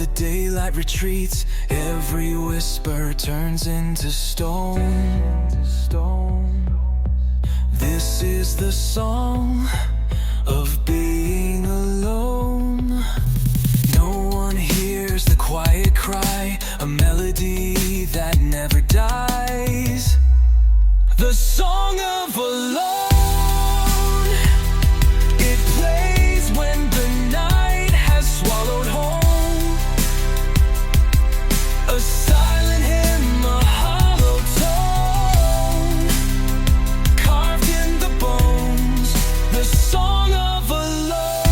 the daylight retreats. Every whisper turns into stone. This is the song of being alone. No one hears the quiet cry, a melody that never dies. The song of alone. It plays when the night has swallowed home. A silent hymn, a hollow tone, carved in the bones. The song of alone.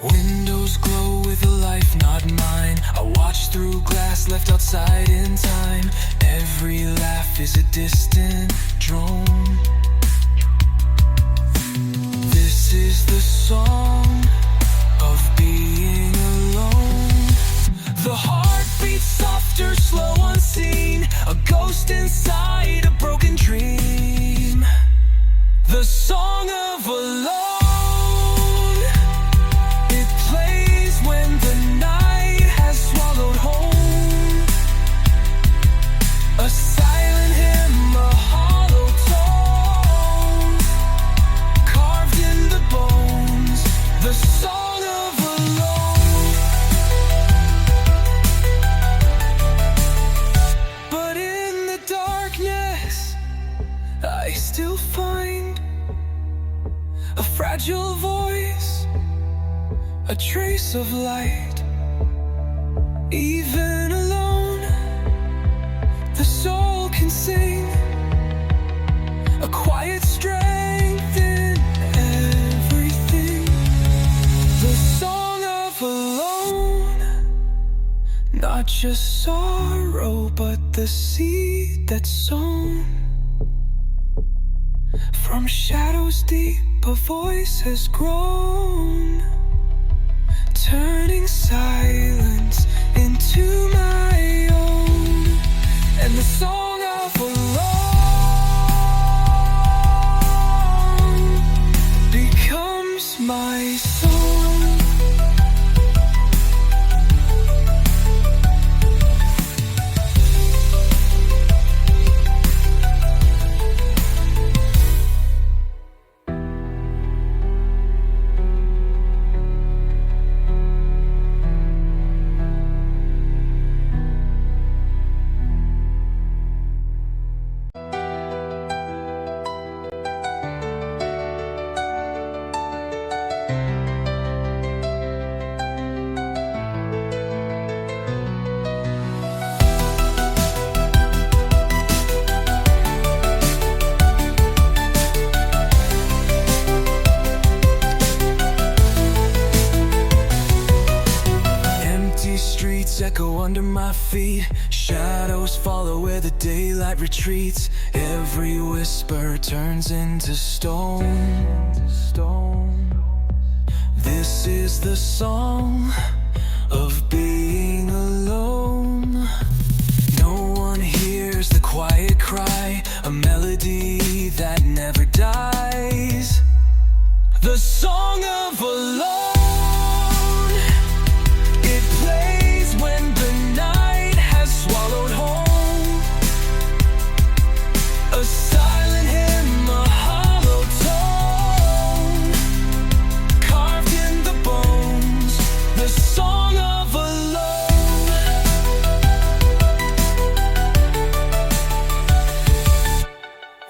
Windows glow with a life not mine. I watch through glass left outside in time. Every laugh is a distant drone. This is the song of being alone. The heart beats softer, slow, unseen. A ghost inside a broken dream. The song of alone. It plays when the night has swallowed home. A silent hymn, a hollow tone, carved in the bones. The song of alone. But in the darkness, I still find a fragile voice, a trace of light. Even alone, the soul can sing a quiet strength in everything. The song of alone, not just sorrow, but the seed that's sown. From shadows deep, a voice has grown, turning silence into my own. And the song of alone becomes my song. Echo under my feet. Shadows follow where the daylight retreats. Every whisper turns into stone. This is the song of being alone. No one hears the quiet cry, a melody that never dies. The song of alone. When the night has swallowed home, a silent hymn, a hollow tone, carved in the bones. The song of alone.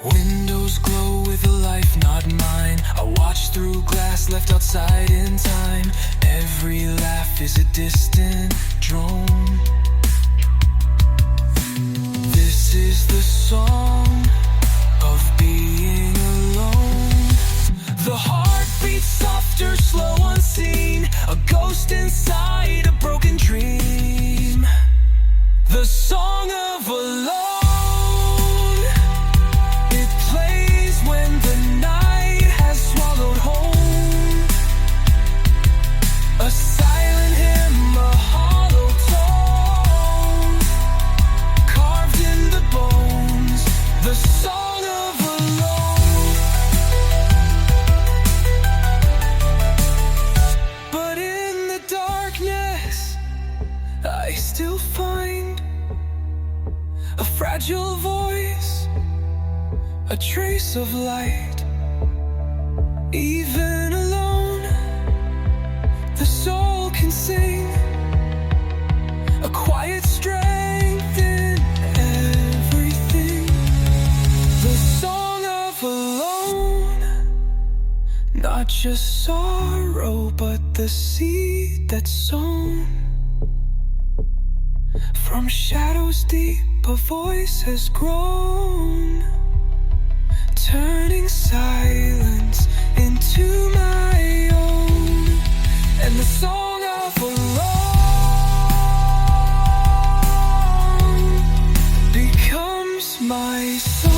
Windows glow with a life not mine. I watch through glass left outside in time. Every laugh is a distant drone. This is the song of being alone. The heart beats softer, slow, unseen. A ghost inside a broken dream. The song of alone. It plays when the night has swallowed home. A silent hymn, a hollow tone, carved in the bones. The song of alone. a trace of light. Even alone, the soul can sing a quiet strength in everything. The song of alone, not just sorrow, but the seed that's sown. From shadows deep, a voice has grown, turning silence into my own. And the song of alone becomes my song.